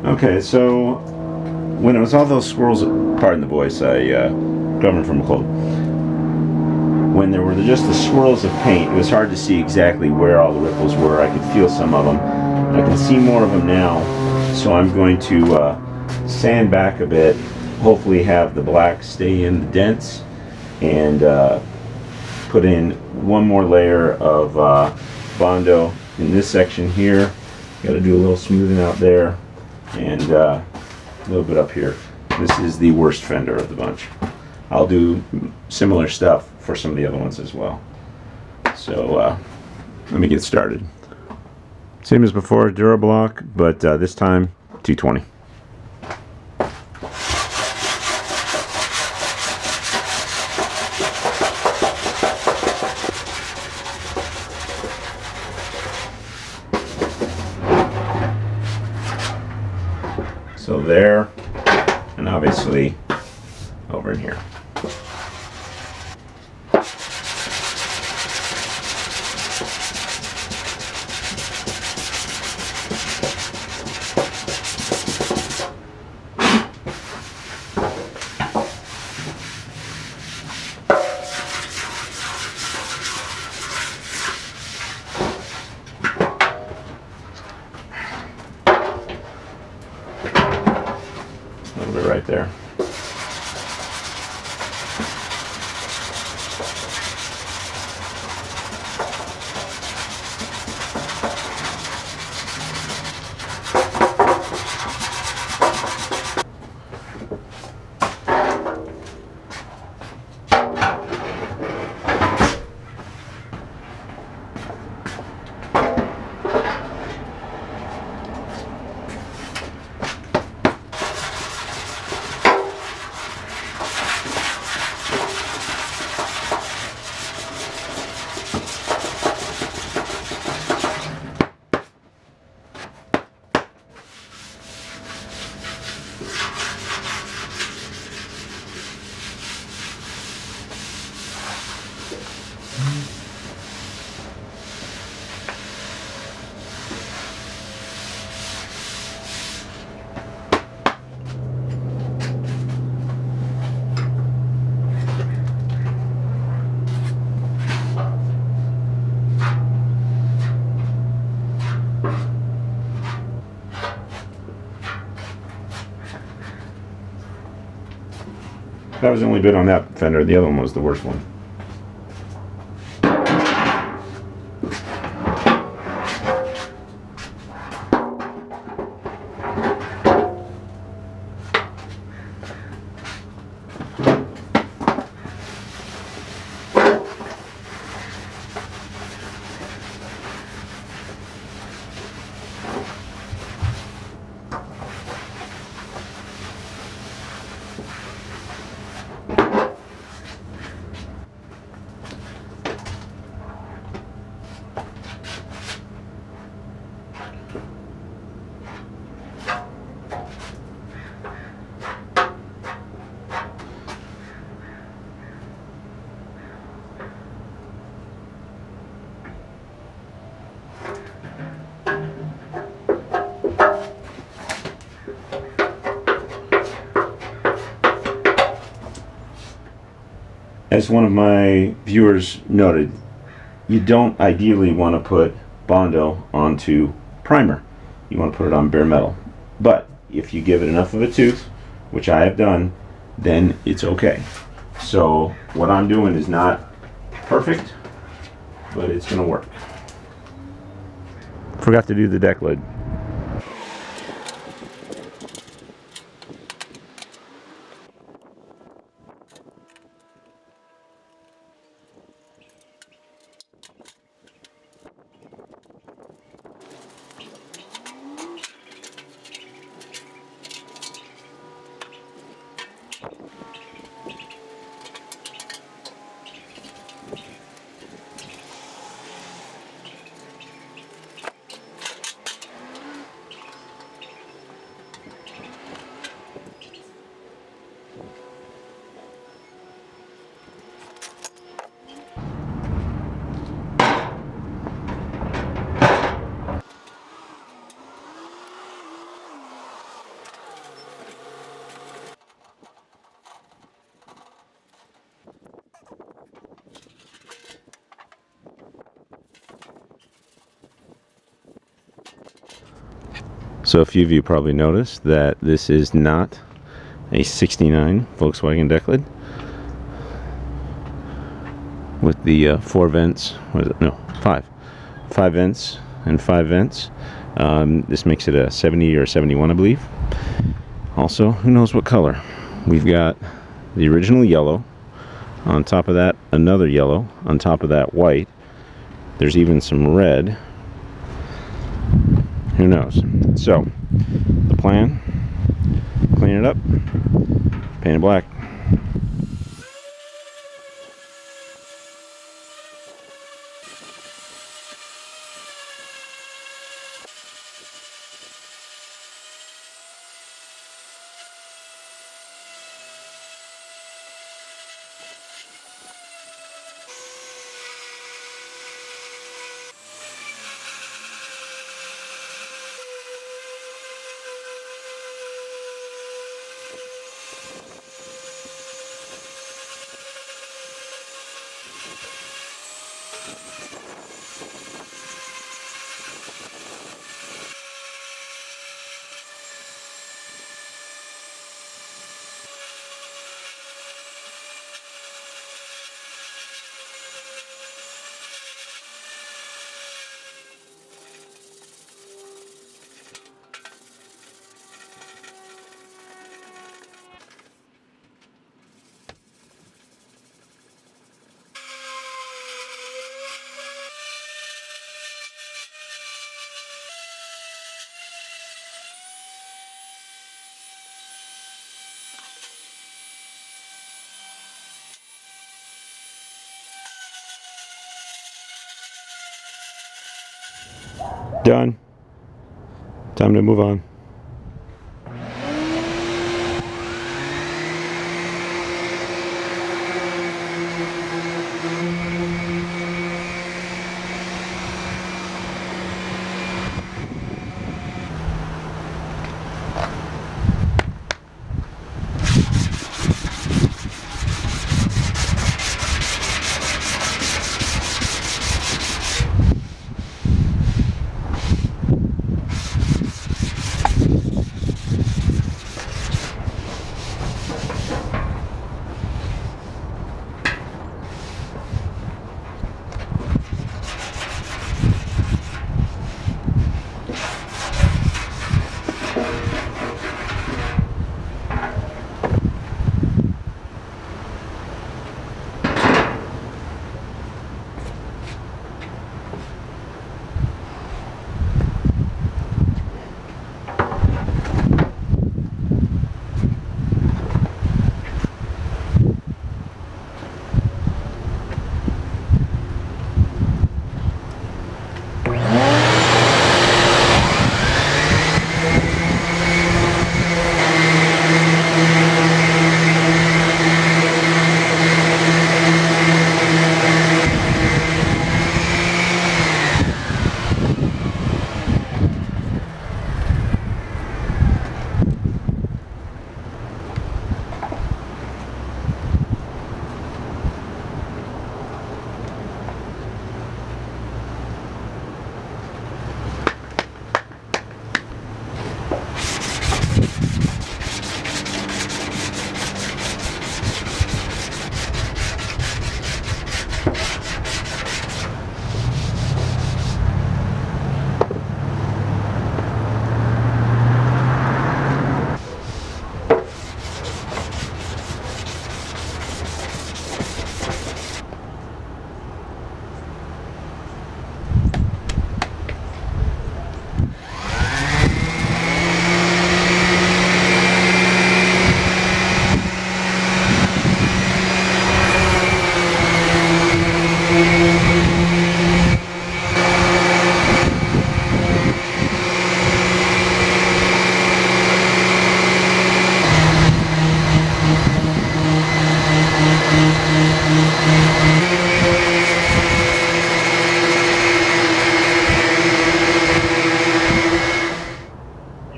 Okay, so when it was all those swirls, pardon the voice, I recovering from a cold. When there were just the swirls of paint, it was hard to see exactly where all the ripples were. I could feel some of them. I can see more of them now, so I'm going to sand back a bit, hopefully have the black stay in the dents, and put in one more layer of Bondo in this section here. Got to do a little smoothing out there, and a little bit up here. This is the worst fender of the bunch. I'll do similar stuff for some of the other ones as well. So let me get started. Same as before, Durablock, but this time 220. So there, and obviously over in here. A little bit right there. That was the only bit on that fender. The other one was the worst one. As one of my viewers noted, you don't ideally want to put Bondo onto primer. You want to put it on bare metal. But if you give it enough of a tooth, which I have done, then it's okay. So what I'm doing is not perfect, but it's going to work. Forgot to do the deck lid. So a few of you probably noticed that this is not a 69 Volkswagen Decklid with the 4 vents. What is it? No, 5 vents and 5 vents. This makes it a 70 or 71, I believe. Also, who knows what color. We've got the original yellow, on top of that another yellow, on top of that white. There's even some red. Who knows? So the plan: clean it up, paint it black. Done. Time to move on.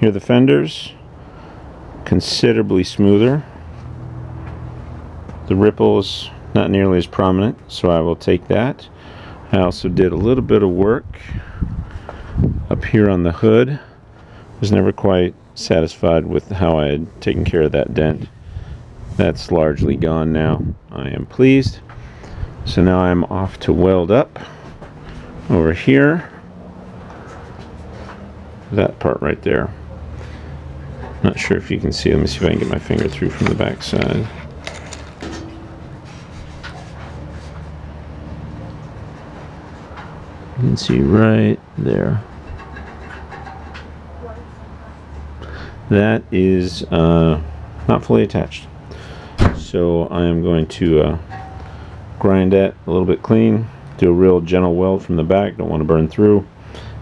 Here are the fenders, considerably smoother. The ripples not nearly as prominent, so I will take that. I also did a little bit of work up here on the hood. Was never quite satisfied with how I had taken care of that dent. That's largely gone now. I am pleased. So now I'm off to weld up over here. That part right there. Not sure if you can see. Let me see if I can get my finger through from the back side. You can see right there. That is not fully attached. So I am going to grind that a little bit clean, do a real gentle weld from the back, don't want to burn through,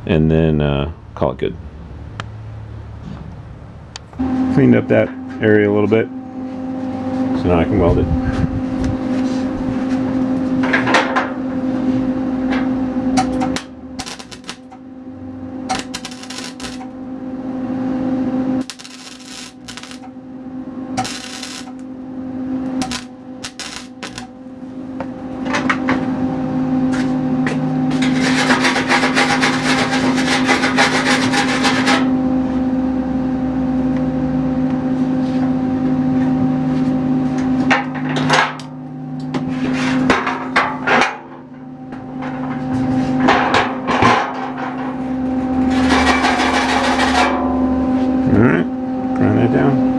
and then call it good. Cleaned up that area a little bit, so now I can weld it. Alright, grind that down.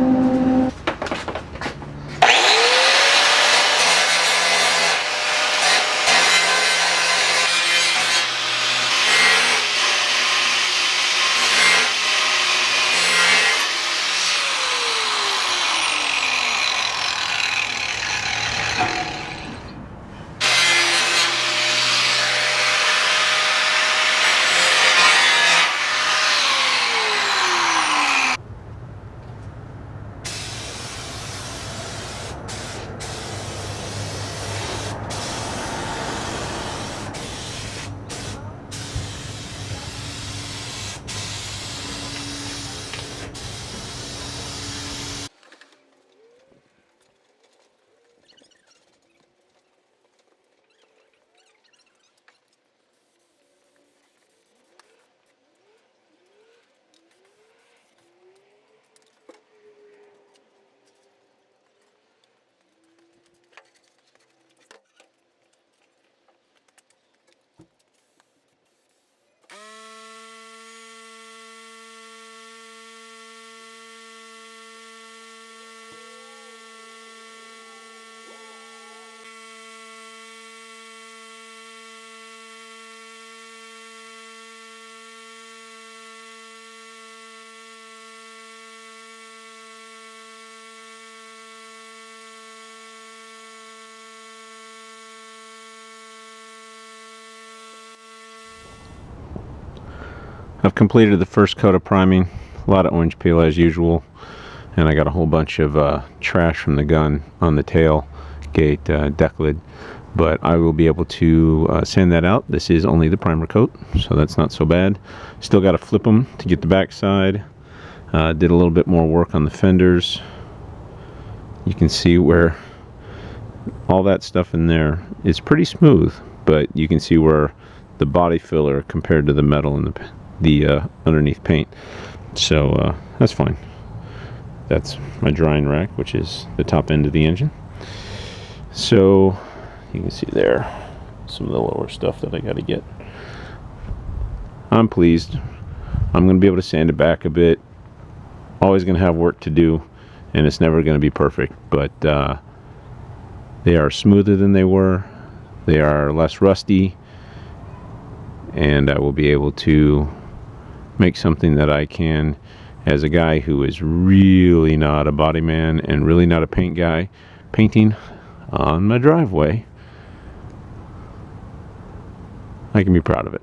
I've completed the first coat of priming, a lot of orange peel as usual, and I got a whole bunch of trash from the gun on the tail gate, Decklid, but I will be able to sand that out. This is only the primer coat, so that's not so bad. Still got to flip them to get the back side. Did a little bit more work on the fenders. You can see where all that stuff in there is pretty smooth, but you can see where the body filler compared to the metal and the underneath paint. So that's fine. That's my drying rack, which is the top end of the engine. So you can see there some of the lower stuff that I got to get. I'm pleased. I'm going to be able to sand it back a bit. Always going to have work to do, and it's never going to be perfect, but they are smoother than they were. They are less rusty, and I will be able to make something that I can, as a guy who is really not a body man and really not a paint guy, painting on my driveway, I can be proud of it.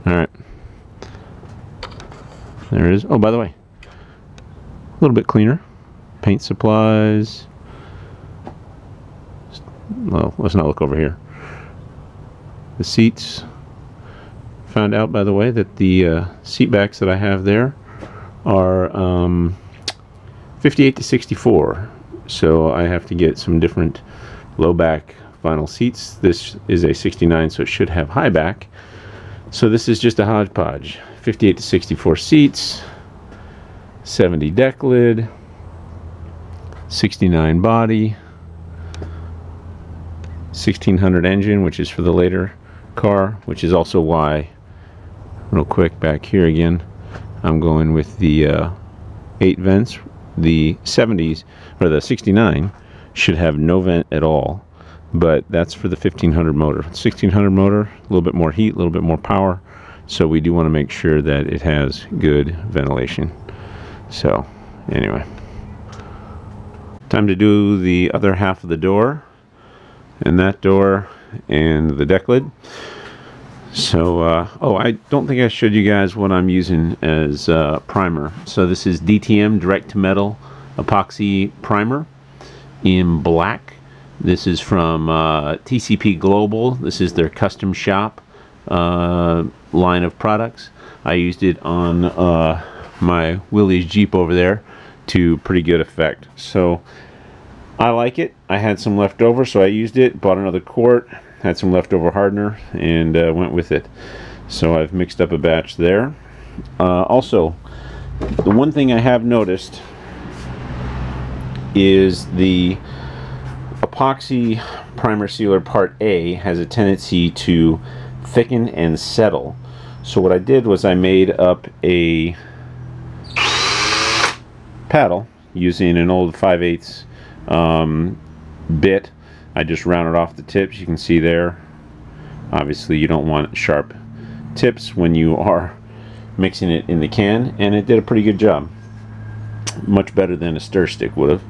Alright. There it is. Oh, by the way, a little bit cleaner. Paint supplies. Well, let's not look over here. The seats. Found out, by the way, that the seat backs that I have there are 58 to 64. So I have to get some different low back vinyl seats. This is a 69, so it should have high back. So this is just a hodgepodge. 58 to 64 seats, 70 deck lid, 69 body, 1600 engine, which is for the later car, which is also why, real quick back here again, I'm going with the 8 vents. The 70s, or the 69, should have no vent at all, but that's for the 1500 motor. 1600 motor, a little bit more heat, a little bit more power, so we do want to make sure that it has good ventilation. So anyway, time to do the other half of the door, and that door, and the deck lid. So oh, I don't think I showed you guys what I'm using as primer. So this is DTM, direct to metal epoxy primer in black. This is from TCP Global. This is their custom shop line of products. I used it on my Willys Jeep over there to pretty good effect. So I like it. I had some left over, so I used it, bought another quart, had some leftover hardener, and went with it. So I've mixed up a batch there. Also, the one thing I have noticed is the epoxy primer sealer part A has a tendency to thicken and settle. So what I did was I made up a paddle using an old 5/8 bit. I just rounded off the tips. You can see there, obviously you don't want sharp tips when you are mixing it in the can, and it did a pretty good job, much better than a stir stick would have.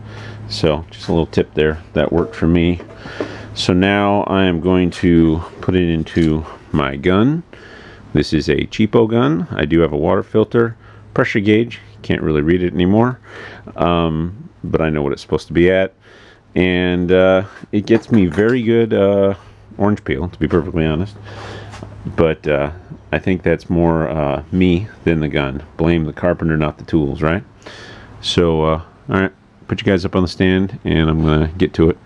So just a little tip there, that worked for me. So now I am going to put it into my gun. This is a cheapo gun. I do have a water filter, pressure gauge, can't really read it anymore, but I know what it's supposed to be at. And it gets me very good orange peel, to be perfectly honest. But I think that's more me than the gun. Blame the carpenter, not the tools, right? So, all right, put you guys up on the stand, and I'm going to get to it.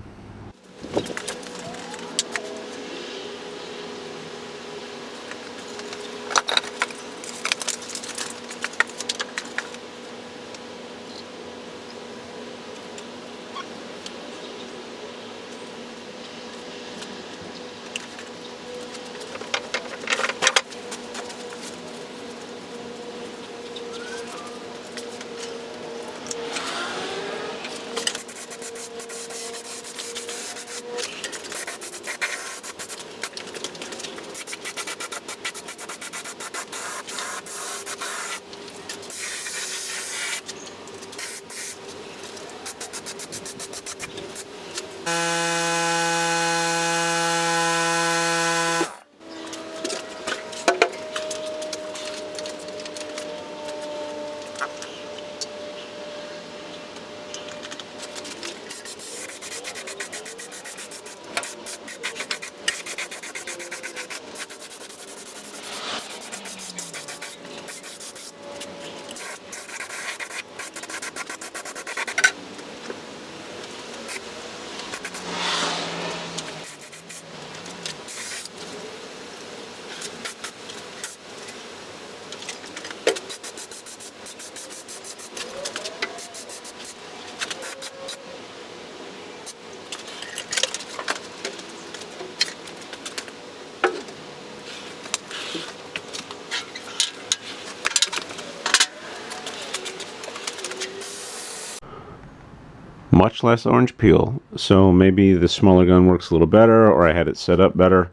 Much less orange peel, so maybe the smaller gun works a little better, or I had it set up better.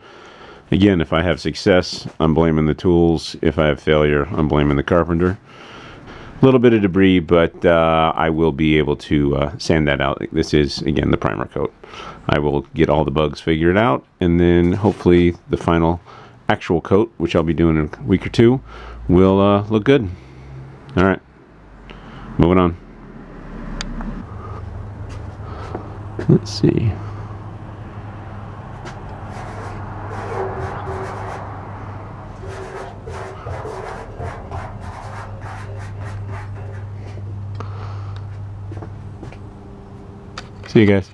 Again, if I have success, I'm blaming the tools. If I have failure, I'm blaming the carpenter. A little bit of debris, but I will be able to sand that out. This is, again, the primer coat. I will get all the bugs figured out, and then hopefully the final actual coat, which I'll be doing in a week or two, will look good. All right, moving on. Let's see. See you guys.